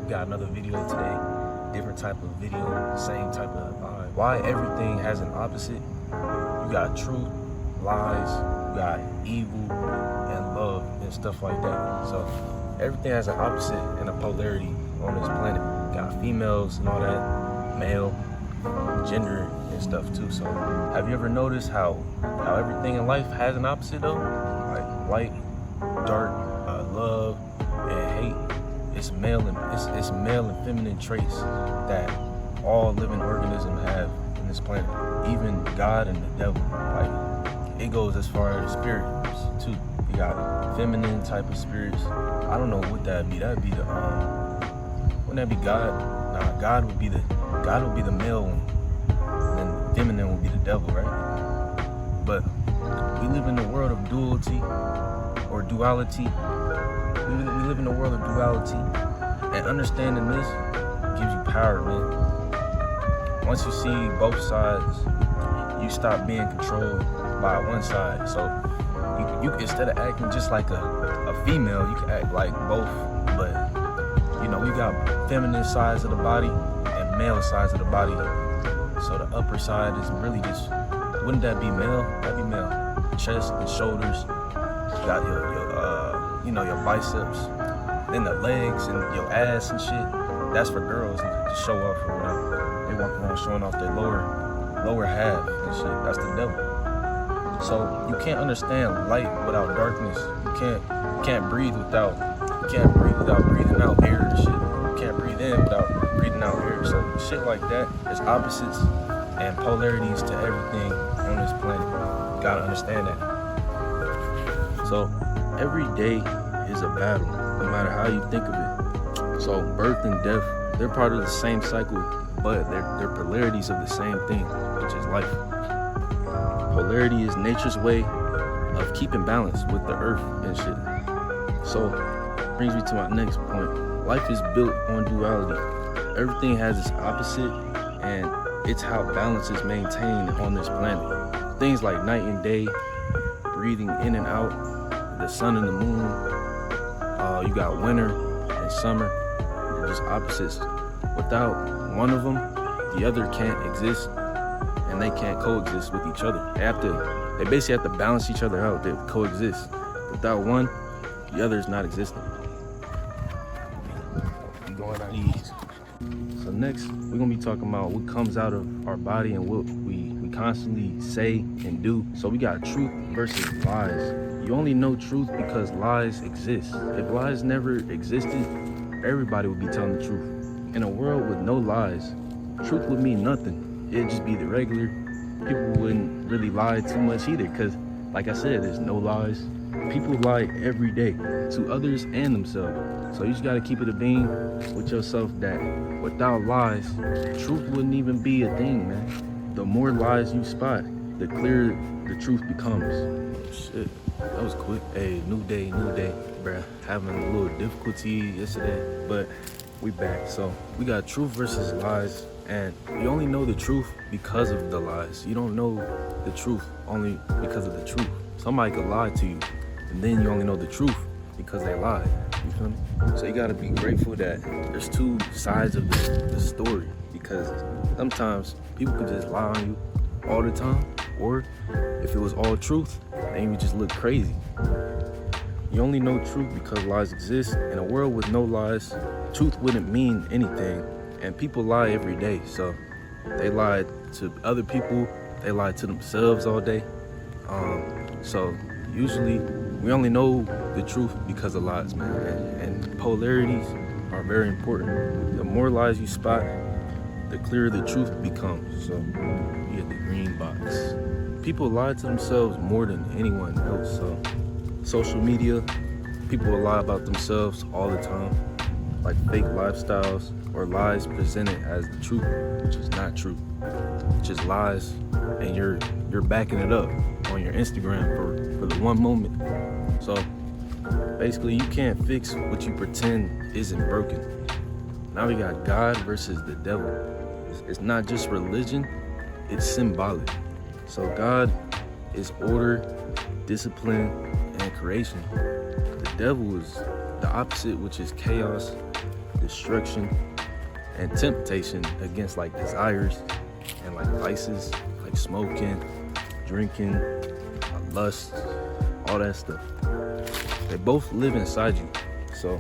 got another video today, different type of video, same type of vibe. Why everything has an opposite. You got truth, lies, you got evil, and love, and stuff like that. So everything has an opposite and a polarity on this planet. You got females and all that, male, gender, and stuff too. So have you ever noticed how everything in life has an opposite though? Like light, dark, love, and hate. It's male and feminine traits that all living organisms have in this planet. Even God and the devil. Like it goes as far as spirits too. You got feminine type of spirits. I don't know what that'd be. That'd be the wouldn't that be God? Nah, God would be the male one. And then feminine would be the devil, right? But we live in the world of duality or duality. We live in a world of duality, and understanding this gives you power, man. Once you see both sides, you stop being controlled by one side. So you instead of acting just like a female, you can act like both. But you know, we got feminine sides of the body and male sides of the body. So the upper side is really just, wouldn't that be male? That'd be male. Chest and shoulders. You got your biceps, then the legs and your ass and shit. That's for girls to show off or whatever. They walk around showing off their lower half and shit. That's the devil. So you can't understand light without darkness. You can't breathe without breathing out air and shit. You can't breathe in without breathing out air. So shit like that is opposites and polarities to everything on this planet. You gotta understand that. So every day is a battle, no matter how you think of it. So birth and death, they're part of the same cycle, but they're polarities of the same thing, which is life. Polarity is nature's way of keeping balance with the earth and shit. So brings me to my next point. Life is built on duality. Everything has its opposite, and it's how balance is maintained on this planet. Things like night and day, breathing in and out, the sun and the moon, you got winter and summer. They're just opposites. Without one of them, the other can't exist, and they can't coexist with each other. They basically have to balance each other out. They coexist. Without one, the other is not existent. I'm going on these. So next, we're gonna be talking about what comes out of our body and what we constantly say and do. So we got truth versus lies. You only know truth because lies exist. If lies never existed, everybody would be telling the truth. In a world with no lies, truth would mean nothing. It'd just be the regular. People wouldn't really lie too much either because, like I said, there's no lies. People lie every day to others and themselves. So you just gotta keep it a bean with yourself that without lies, truth wouldn't even be a thing, man. The more lies you spot, the clearer the truth becomes. Shit. That was quick. Hey, new day, bruh. Having a little difficulty yesterday, but we back. So we got truth versus lies, and you only know the truth because of the lies. You don't know the truth only because of the truth. Somebody could lie to you, and then you only know the truth because they lied. You feel me? So you gotta be grateful that there's two sides of the story, because sometimes people could just lie on you all the time, or if it was all truth, then you would just look crazy. You only know truth because lies exist. In a world with no lies, truth wouldn't mean anything. And people lie every day. So they lie to other people, they lie to themselves all day. So usually we only know the truth because of lies, man. And polarities are very important. The more lies you spot, the clearer the truth becomes. So you get the green box. People lie to themselves more than anyone else. So social media, people will lie about themselves all the time, like fake lifestyles or lies presented as the truth, which is not true. Just lies, and you're backing it up on your Instagram for the one moment. So basically, you can't fix what you pretend isn't broken. Now we got God versus the devil. It's not just religion, it's symbolic. So God is order, discipline, and creation. The devil is the opposite, which is chaos, destruction and temptation against like desires and like vices, like smoking, drinking, lust, all that stuff. They both live inside you. So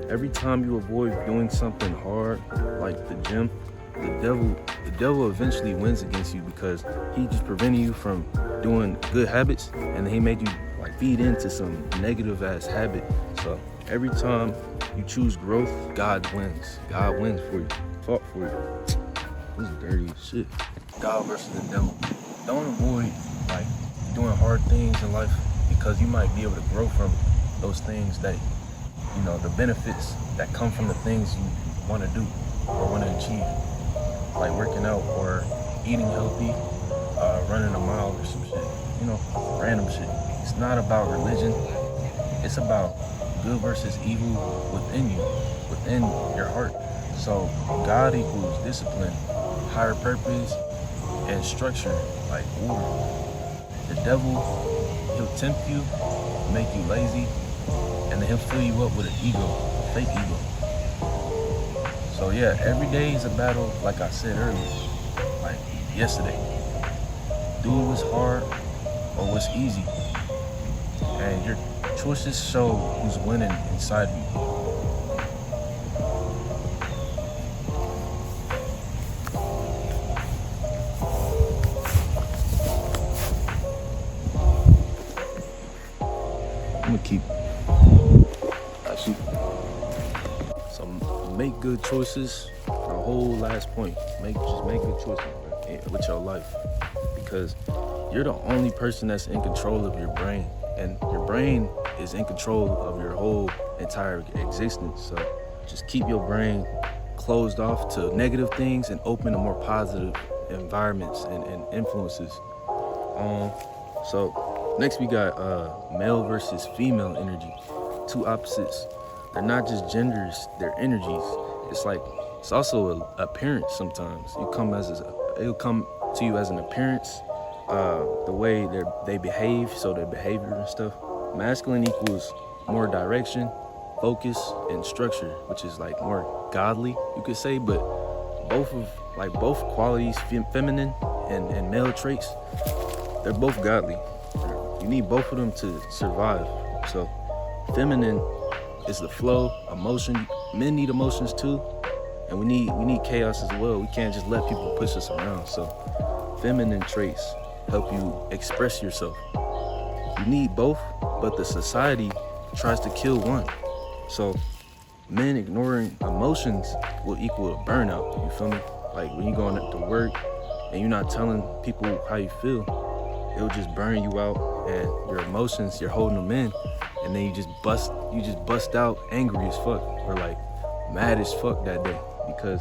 every time you avoid doing something hard, like the gym, the devil eventually wins against you because he just prevented you from doing good habits, and he made you like feed into some negative ass habit. So every time you choose growth, God wins. God wins for you. Fought for you. This is dirty as shit. God versus the devil. Don't avoid like doing hard things in life, because you might be able to grow from those things that, you know, the benefits that come from the things you want to do or want to achieve, like working out or eating healthy, running a mile or some shit, you know, random shit. It's not about religion. It's about good versus evil within you, within your heart. So God equals discipline, higher purpose, and structure, like order. The devil, he'll tempt you, make you lazy, and then he'll fill you up with an ego, a fake ego. So yeah, every day is a battle, like I said earlier, like yesterday. Do what's hard or what's easy. And your choices show who's winning inside of you. I'm gonna keep. Actually. So make good choices. The whole last point. Just make good choices, bro, with your life, because you're the only person that's in control of your brain, and your brain is in control of your whole entire existence. So just keep your brain closed off to negative things and open to more positive environments and influences. So next we got male versus female energy. Two opposites. They're not just genders, they're energies. It's also an appearance sometimes. It'll come to you as an appearance, the way they behave, so their behavior and stuff. Masculine equals more direction, focus, and structure, which is like more godly, you could say, but both qualities, feminine and male traits, they're both godly. You need both of them to survive. So feminine is the flow, emotion. Men need emotions too, and we need chaos as well. We can't just let people push us around. So feminine traits help you express yourself. You need both, but the society tries to kill one. So men ignoring emotions will equal a burnout, you feel me? Like when you're going to work and you're not telling people how you feel, it'll just burn you out, and your emotions, you're holding them in, and then you just bust out angry as fuck, or like mad as fuck that day, because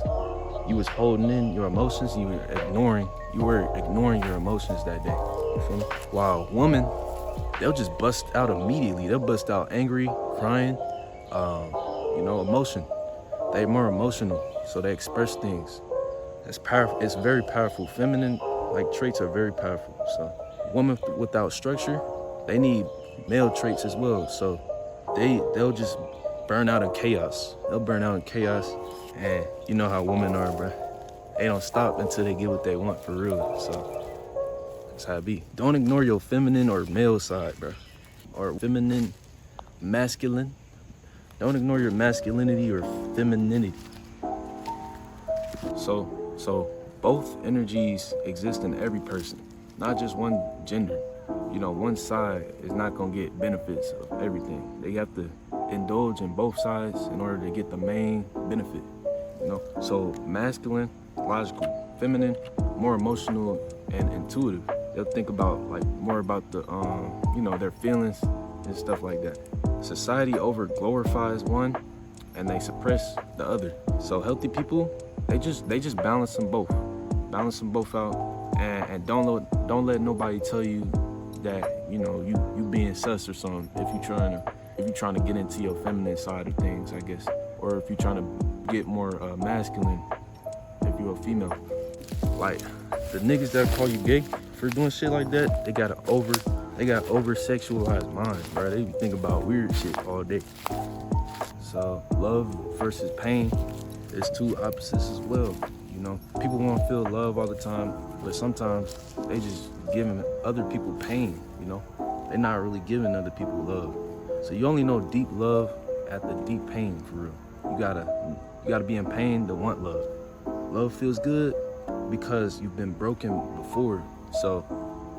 you was holding in your emotions and you were ignoring your emotions that day. You feel me? While women, they'll just bust out immediately. They'll bust out angry, crying, emotion. They're more emotional, so they express things. It's powerful. It's very powerful. Feminine traits are very powerful. So women without structure, they need male traits as well. So they'll just burn out in chaos. They'll burn out in chaos, and you know how women are, bruh. They don't stop until they get what they want for real. So that's how it be. Don't ignore your feminine or male side, bruh. Or feminine, masculine. Don't ignore your masculinity or femininity. So both energies exist in every person, not just one gender. You know, one side is not gonna get benefits of everything. They have to indulge in both sides in order to get the main benefit, you know? So masculine, logical, feminine, more emotional and intuitive. They'll think about more about the, their feelings and stuff like that. Society over glorifies one and they suppress the other. So healthy people, they just balance them both out, and don't let nobody tell you that you being sus or something if you're trying to get into your feminine side of things, I guess, or if you're trying to get more masculine if you're a female. Like the niggas that call you gay for doing shit like that, they got over sexualized minds, bro. They be thinking about weird shit all day. So love versus pain is two opposites as well. You know, people want to feel love all the time, but sometimes they just giving other people pain, you know? They're not really giving other people love. So you only know deep love at the deep pain, for real. You gotta be in pain to want love. Love feels good because you've been broken before. So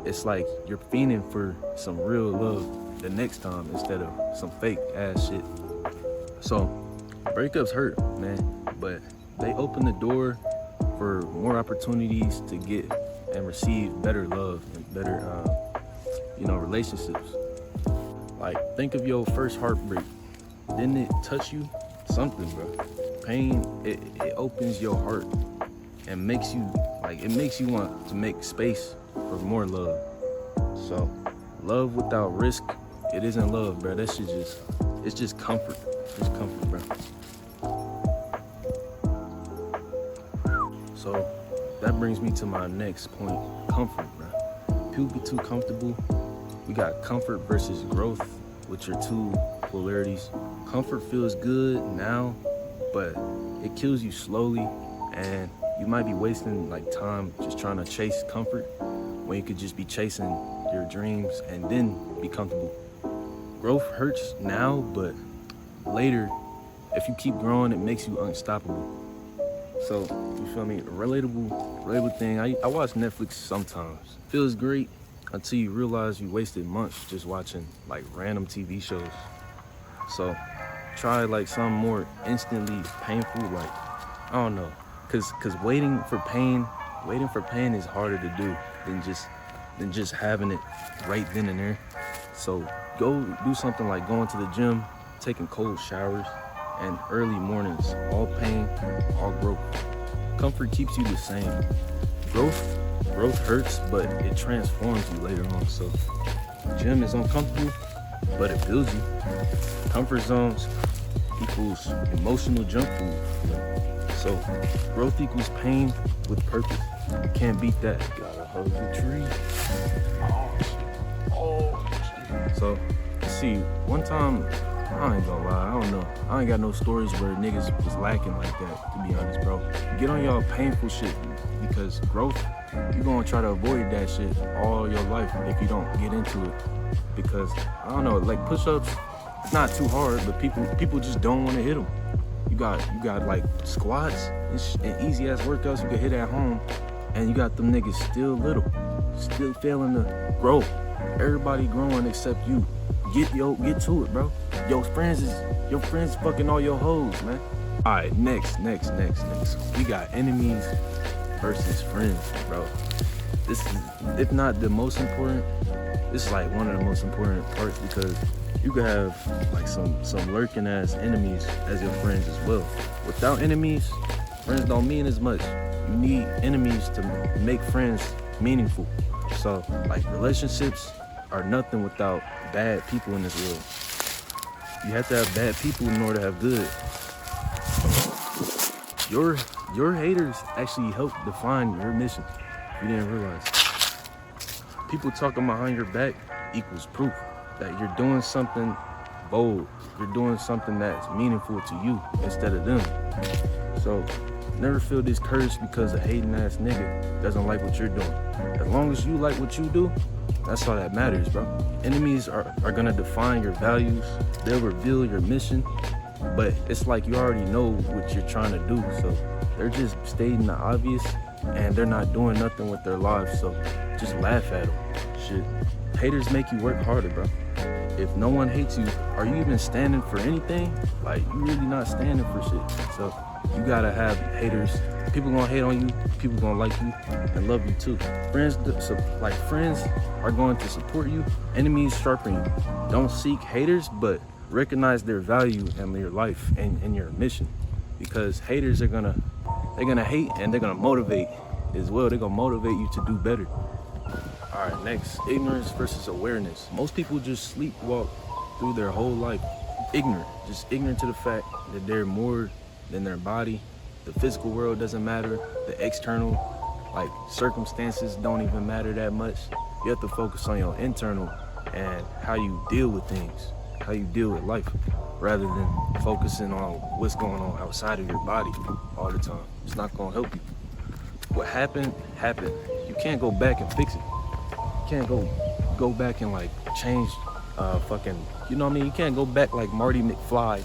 it's like you're fiending for some real love the next time instead of some fake ass shit. So breakups hurt, man, but they open the door for more opportunities to get and receive better love and better, relationships. Like, think of your first heartbreak. Didn't it touch you? Something, bro. Pain, it opens your heart and makes you want to make space for more love. So, love without risk, it isn't love, bro. That shit it's just comfort. It's comfort, bro. So, that brings me to my next point, comfort, bro. People be too comfortable. We got comfort versus growth, which are two polarities. Comfort feels good now, but it kills you slowly, and you might be wasting like time just trying to chase comfort when you could just be chasing your dreams and then be comfortable. Growth hurts now, but later, if you keep growing, it makes you unstoppable. So, you feel me? A relatable thing. I watch Netflix sometimes. Feels great until you realize you wasted months just watching like random TV shows. So, try like some more instantly painful, like, I don't know. Cause waiting for pain is harder to do than just having it right then and there. So go do something like going to the gym, taking cold showers, and early mornings. All pain, all growth. Comfort keeps you the same. Growth hurts, but it transforms you later on. So gym is uncomfortable, but it builds you. Comfort zones equals emotional junk food. So growth equals pain with purpose. You can't beat that. Gotta hug the tree. So, see, one time, I ain't gonna lie, I don't know. I ain't got no stories where niggas was lacking like that, to be honest, bro. Get on y'all painful shit, because growth, you gonna try to avoid that shit all your life if you don't get into it. Because, I don't know, like push-ups, it's not too hard, but people just don't want to hit them. You got like squats and easy ass workouts you can hit at home, and you got them niggas still little, still failing to grow. Everybody growing except you. Get to it, bro. Your friends fucking all your hoes, man. All right, next. We got enemies versus friends, bro. This is, if not the most important, this is like one of the most important parts, because you could have like some lurking ass enemies as your friends as well. Without enemies, friends don't mean as much. You need enemies to make friends meaningful. So like relationships are nothing without bad people in this world. You have to have bad people in order to have good. Your haters actually help define your mission. You didn't realize. People talking behind your back equals proof that you're doing something bold. You're doing something that's meaningful to you instead of them. So never feel discouraged because a hating ass nigga doesn't like what you're doing. As long as you like what you do, that's all that matters, bro. Enemies are gonna define your values. They'll reveal your mission, but it's like you already know what you're trying to do. So they're just stating the obvious, and they're not doing nothing with their lives. So just laugh at them. Shit. Haters make you work harder, bro. If no one hates you, are you even standing for anything? Like, you really not standing for shit. So you gotta have haters. People gonna hate on you, people gonna like you and love you too. Friends are going to support you. Enemies sharpen you. Don't seek haters, but recognize their value in your life and your mission. Because haters are gonna hate, and they're gonna motivate as well. They're gonna motivate you to do better. All right, next, ignorance versus awareness. Most people just sleepwalk through their whole life ignorant to the fact that they're more than their body. The physical world doesn't matter. The external, like, circumstances don't even matter that much. You have to focus on your internal and how you deal with things. how you deal with life, rather than focusing on what's going on outside of your body all the time. It's not gonna help you. What happened, happened. You can't go back and fix it. You can't go back and like change fucking, you know what I mean? You can't go back like Marty McFly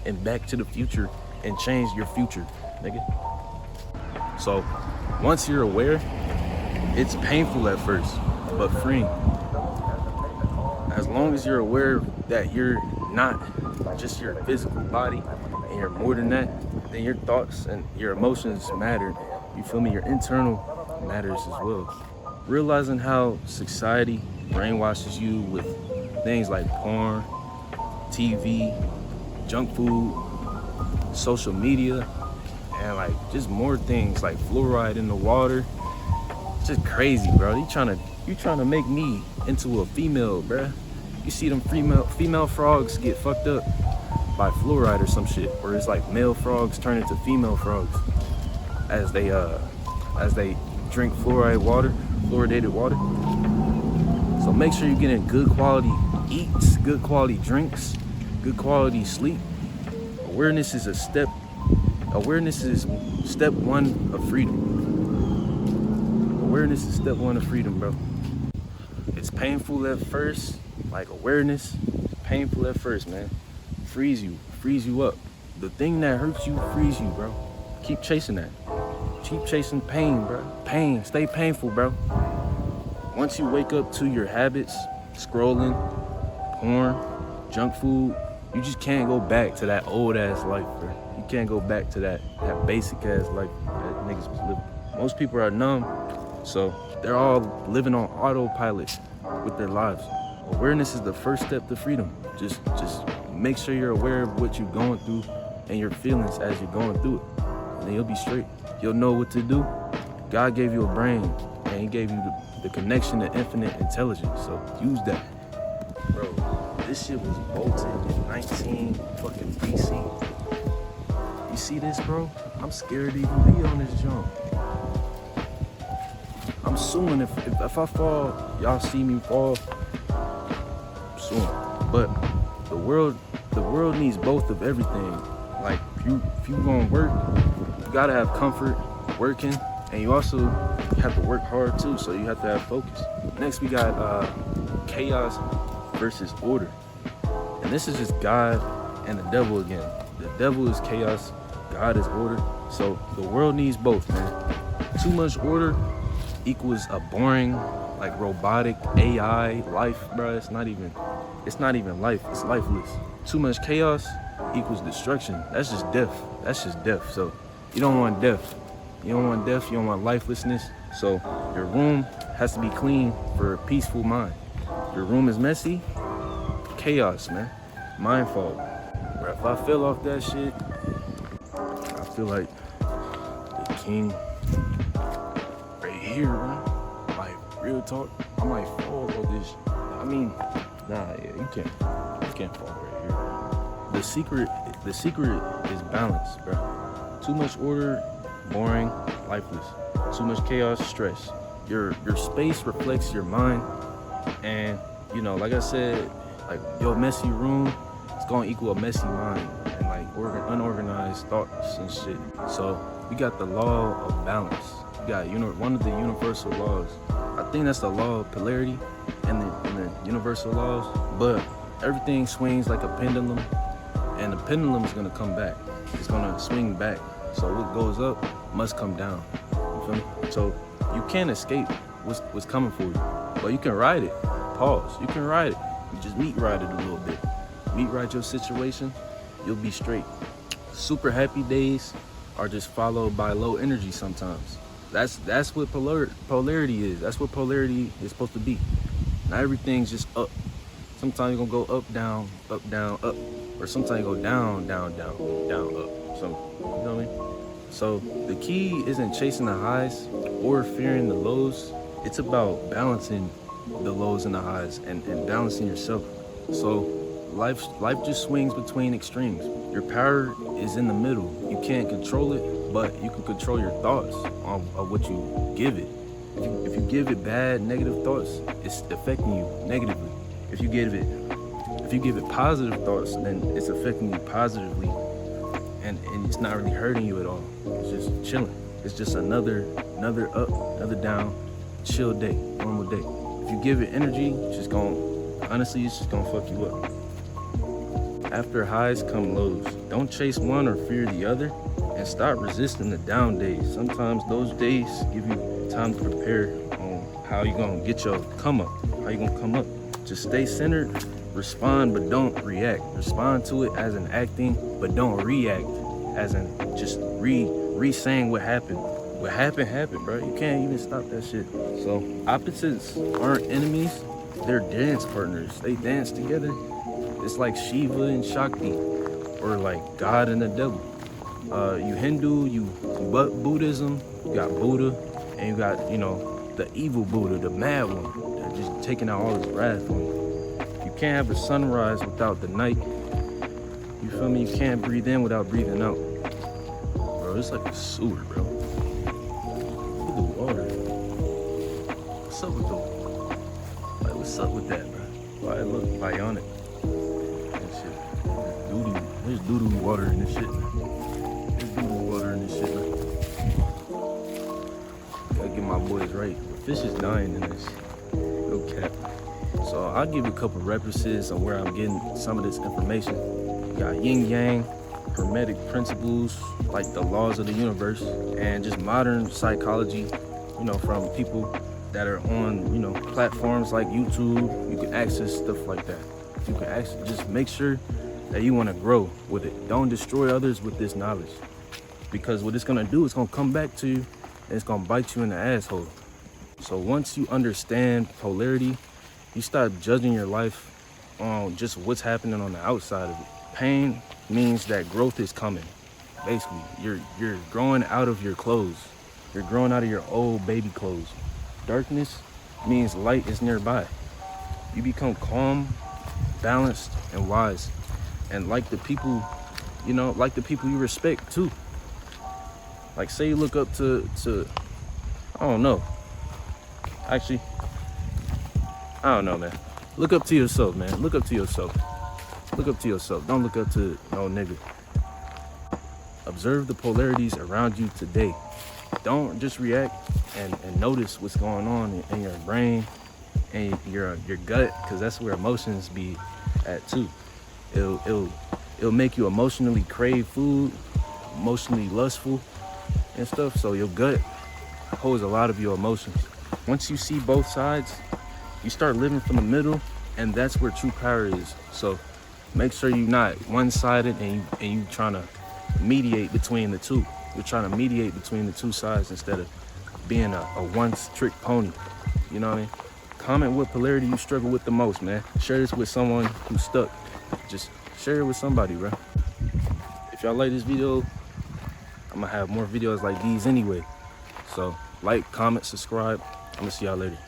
and Back to the Future and change your future, nigga. So once you're aware, it's painful at first, but freeing. As long as you're aware that you're not just your physical body and you're more than that, then your thoughts and your emotions matter. You feel me? Your internal matters as well. Realizing how society brainwashes you with things like porn, TV, junk food, social media, and like just more things like fluoride in the water. It's just crazy, bro. You trying to make me into a female, bruh. You see them female frogs get fucked up by fluoride or some shit, or it's like male frogs turn into female frogs as they drink fluoridated water. So make sure you're getting good quality eats, good quality drinks, good quality sleep. Awareness is step one of freedom. Awareness is step one of freedom, bro. It's painful at first, like awareness, painful at first, man. Frees you up. The thing that hurts you frees you, bro. Keep chasing that. Keep chasing pain, bro. Pain, stay painful, bro. Once you wake up to your habits, scrolling, porn, junk food, you just can't go back to that old ass life, bro. You can't go back to that basic ass life that niggas was living. Most people are numb, so they're all living on autopilot with their lives. Awareness is the first step to freedom. Just make sure you're aware of what you're going through and your feelings as you're going through it. And then you'll be straight. You'll know what to do. God gave you a brain, and he gave you the connection to infinite intelligence, so use that. Bro, this shit was bolted in 19 fucking BC. You see this, bro? I'm scared to even be on this jump. I'm suing. If I fall, y'all see me fall, I'm suing. But the world needs both of everything. Like if you gonna work, you gotta have comfort working, and you also have to work hard too, so you have to have focus. Next we got chaos versus order. And this is just God and the devil again. The devil is chaos, God is order. So the world needs both, man. Too much order equals a boring, like robotic AI life, bro. It's not even life, it's lifeless. Too much chaos equals destruction. That's just death. So you don't want death. You don't want lifelessness. So your room has to be clean for a peaceful mind. Your room is messy, chaos, man. Mind fog. Bro, if I fell off that shit, I feel like the king right here, bro. Like, real talk, I might fall on this. I mean, you can't fall right here. The secret is balance, bro. Too much order, boring, lifeless. Too much chaos, stress. Your space reflects your mind, and you know, like I said, like your messy room is gonna equal a messy mind and like unorganized thoughts and shit. So we got the law of balance. We got one of the universal laws. I think that's the law of polarity and the universal laws. But everything swings like a pendulum, and the pendulum is gonna come back. It's gonna swing back. So what goes up must come down. You feel me? So you can't escape what's coming for you, but you can ride it. Pause. You can ride it. You just meat ride it a little bit. Meat ride your situation, you'll be straight. Super happy days are just followed by low energy sometimes. That's what polarity is. That's what polarity is supposed to be. Not everything's just up. Sometimes you're gonna go up, down, up. Or sometimes you go down, up. So, you know what I mean? So the key isn't chasing the highs or fearing the lows. It's about balancing the lows and the highs and balancing yourself. So life just swings between extremes. Your power is in the middle. You can't control it, but you can control your thoughts of what you give it. If you give it bad, negative thoughts, it's affecting you negatively. If you give If you give it positive thoughts, then it's affecting you positively, and it's not really hurting you at all. It's just chilling. It's just another up, another down, chill day, normal day. If you give it energy, it's just gonna fuck you up. After highs come lows. Don't chase one or fear the other, and stop resisting the down days. Sometimes those days give you time to prepare on how you gonna get your come up, how you gonna come up. Just stay centered, respond, but don't react. Respond to it as in acting, but don't react as in just re-saying what happened. What happened, bro. You can't even stop that shit. So opposites aren't enemies, they're dance partners. They dance together. It's like Shiva and Shakti, or like God and the devil. You Hindu, you Buddhism, you got Buddha, and you got, the evil Buddha, the mad one, that just taking out all his wrath on you. You can't have a sunrise without the night. You feel me? You can't breathe in without breathing out. Bro, it's like a sewer, bro. Look at the water. What's up with what's up with that, bro? Why it look bionic? That shit. There's doo-doo water in this shit, man. There's doo-doo water in this shit, man. Gotta get my boys right. The fish is dying in this. No cap. So I'll give you a couple references on where I'm getting some of this information. You got yin yang, hermetic principles, like the laws of the universe, and just modern psychology, from people that are on, platforms like YouTube. You can access stuff like that. You can actually just make sure that you want to grow with it. Don't destroy others with this knowledge, because what it's gonna do, it's gonna come back to you and it's gonna bite you in the asshole. So once you understand polarity, you stop judging your life on just what's happening on the outside of it. Pain means that growth is coming. Basically, you're growing out of your clothes. You're growing out of your old baby clothes. Darkness means light is nearby. You become calm, balanced, and wise. And like the people, you respect too. Like say you look up to I don't know. Actually, I don't know, man. Look up to yourself, man. Look up to yourself. Look up to yourself. Don't look up to no nigga. Observe the polarities around you today. Don't just react and notice what's going on in your brain and your gut, because that's where emotions be at too. It'll make you emotionally crave food, emotionally lustful and stuff. So your gut holds a lot of your emotions. Once you see both sides, you start living from the middle, and that's where true power is. So make sure you're not one-sided and you trying to mediate between the two. You're trying to mediate between the two sides instead of being a one-trick pony. You know what I mean? Comment what polarity you struggle with the most, man. Share this with someone who's stuck. Just share it with somebody, bro. If y'all like this video, I'm gonna have more videos like these anyway. So like, comment, subscribe. I'm gonna see y'all later.